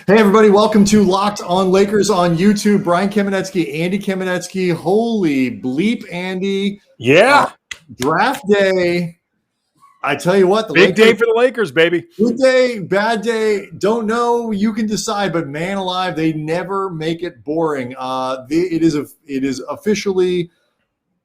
Hey, everybody. Welcome to Locked on Lakers on YouTube. Brian Kamenetzky, Andy Kamenetzky. Holy bleep, Andy. Yeah. Draft day. I tell you what, the Big Lakers, day for the Lakers, baby. good day, bad day. Don't know. You can decide, but man alive, they never make it boring. It is officially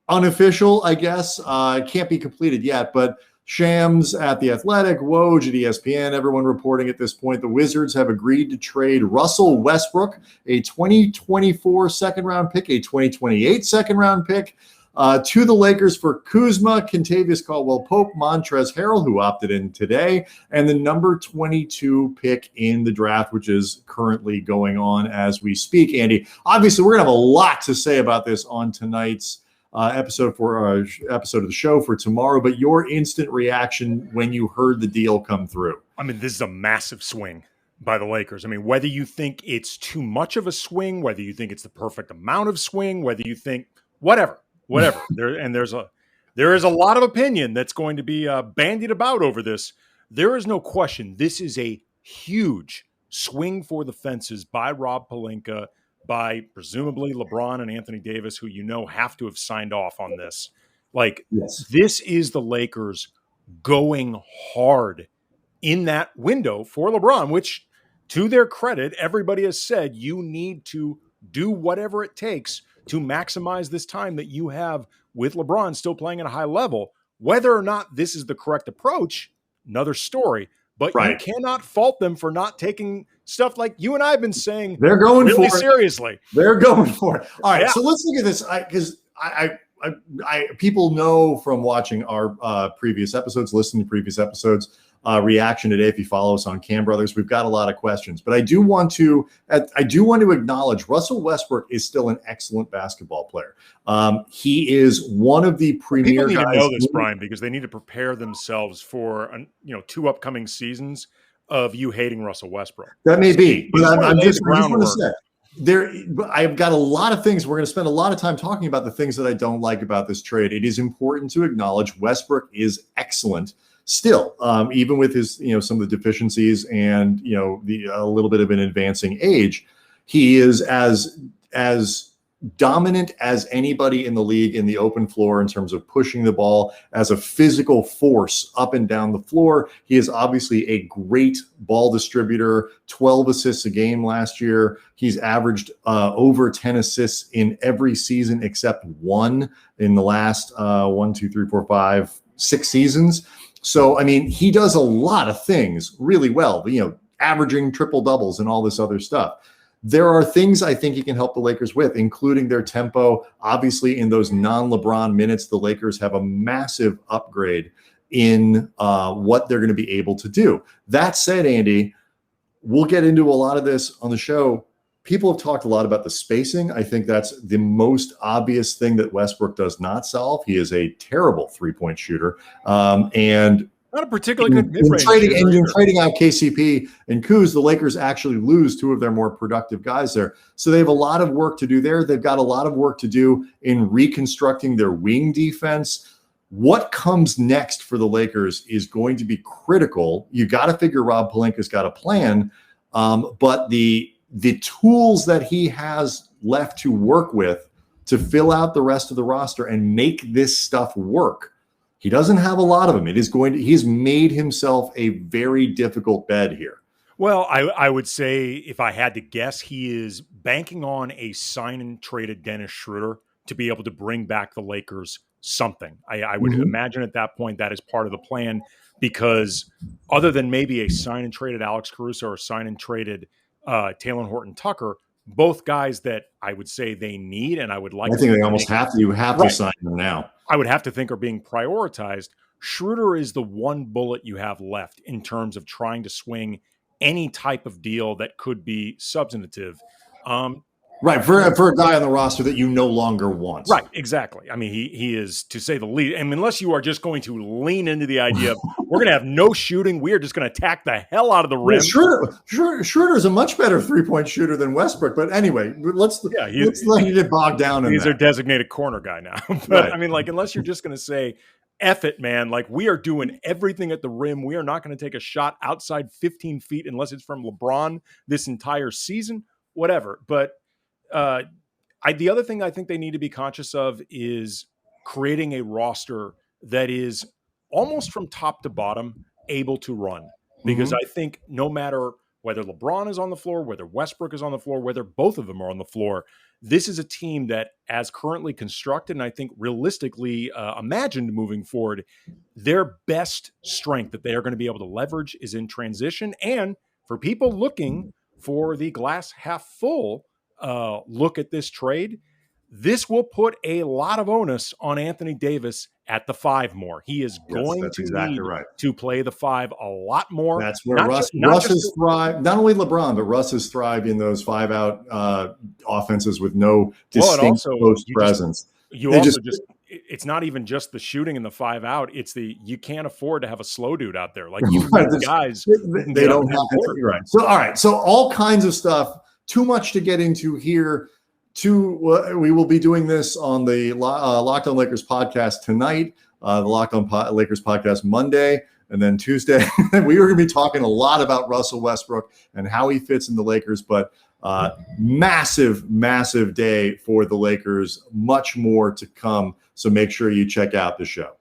unofficial, I guess. It can't be completed yet, but Shams at The Athletic, Woj at ESPN, everyone reporting at this point, the Wizards have agreed to trade Russell Westbrook, a 2024 second-round pick, a 2028 second-round pick, to the Lakers for Kuzma, Kentavious Caldwell-Pope, Montrezl Harrell, who opted in today, and the number 22 pick in the draft, which is currently going on as we speak. Andy, obviously, we're going to have a lot to say about this on tonight's episode of the show for tomorrow, but your instant reaction when you heard the deal come through. I mean, this is a massive swing by the Lakers. I mean, whether you think it's too much of a swing, whether you think it's the perfect amount of swing, whether you think whatever. there is a lot of opinion that's going to be bandied about over this. There is no question. This is a huge swing for the fences by Rob Pelinka, by presumably LeBron and Anthony Davis, who have to have signed off on this. This is the Lakers going hard in that window for LeBron, which, to their credit, everybody has said you need to do whatever it takes to maximize this time that you have with LeBron still playing at a high level. Whether or not this is the correct approach, another story. But You cannot fault them for not taking stuff like you and I have been saying. They're going really for it. Seriously. They're going for it. All right, so let's look at this because I people know from watching our previous episodes, listening to previous episodes, reaction today. If you follow us on Cam Brothers, we've got a lot of questions, but I do want to acknowledge Russell Westbrook is still an excellent basketball player. He is one of the premier people guys. Need to know this, Brian, because they need to prepare themselves for 2 upcoming seasons of you hating Russell Westbrook. That may be, but I'm just going to say. I've got a lot of things. We're going to spend a lot of time talking about the things that I don't like about this trade. It is important to acknowledge Westbrook is excellent still, even with his, some of the deficiencies and, a little bit of an advancing age. He is as dominant as anybody in the league in the open floor in terms of pushing the ball as a physical force up and down the floor. He is obviously a great ball distributor, 12 assists a game last year. He's averaged over 10 assists in every season except one in the last 6 seasons. So, I mean, he does a lot of things really well, averaging triple doubles and all this other stuff. There are things I think he can help the Lakers with, including their tempo. Obviously, in those non-LeBron minutes, the Lakers have a massive upgrade in what they're going to be able to do. That said, Andy, we'll get into a lot of this on the show. People have talked a lot about the spacing. I think that's the most obvious thing that Westbrook does not solve. He is a terrible three-point shooter. And not a particularly good mid-range trading out KCP and Kuz, the Lakers actually lose 2 of their more productive guys there. So they have a lot of work to do there. They've got a lot of work to do in reconstructing their wing defense. What comes next for the Lakers is going to be critical. You got to figure Rob Pelinka's got a plan, but the tools that he has left to work with to fill out the rest of the roster and make this stuff work, he doesn't have a lot of them. He's made himself a very difficult bed here. Well, I would say if I had to guess, he is banking on a sign and traded Dennis Schroeder to be able to bring back the Lakers something. I would imagine at that point that is part of the plan, because other than maybe a sign and traded Alex Caruso or sign and traded Taylor Horton-Tucker, both guys that I would say they need, and I would like. I think they almost have to. You have to sign them now. I would have to think are being prioritized. Schroeder is the one bullet you have left in terms of trying to swing any type of deal that could be substantive. Right, for a guy on the roster that you no longer want. Right, exactly. I mean, he is, to say the least. I mean, unless you are just going to lean into the idea of we're going to have no shooting, we are just going to attack the hell out of the rim. Yeah, Schroeder is a much better three-point shooter than Westbrook. But anyway, let's let you get bogged down in he's that. Their designated corner guy now. But right. I mean, unless you're just going to say, F it, man. Like, we are doing everything at the rim. We are not going to take a shot outside 15 feet unless it's from LeBron this entire season, whatever. But the other thing I think they need to be conscious of is creating a roster that is almost from top to bottom able to run. Because I think no matter whether LeBron is on the floor, whether Westbrook is on the floor, whether both of them are on the floor, this is a team that, as currently constructed, and I think realistically imagined moving forward, their best strength that they are going to be able to leverage is in transition. And for people looking for the glass half full look at this trade, this will put a lot of onus on Anthony Davis at the 5 more. He is going to need to play the 5 a lot more. That's where Russ has thrived. Not only LeBron, but Russ has thrived in those 5-out offenses with no distinct post presence. It's not even just the shooting and the 5-out. It's you can't afford to have a slow dude out there. Like, you need guys. They don't have to. Right. So, all right. So all kinds of stuff. Too much to get into here. We will be doing this on the Locked On Lakers podcast tonight, the Locked On Lakers podcast Monday, and then Tuesday. We are going to be talking a lot about Russell Westbrook and how he fits in the Lakers, but massive, massive day for the Lakers. Much more to come, so make sure you check out the show.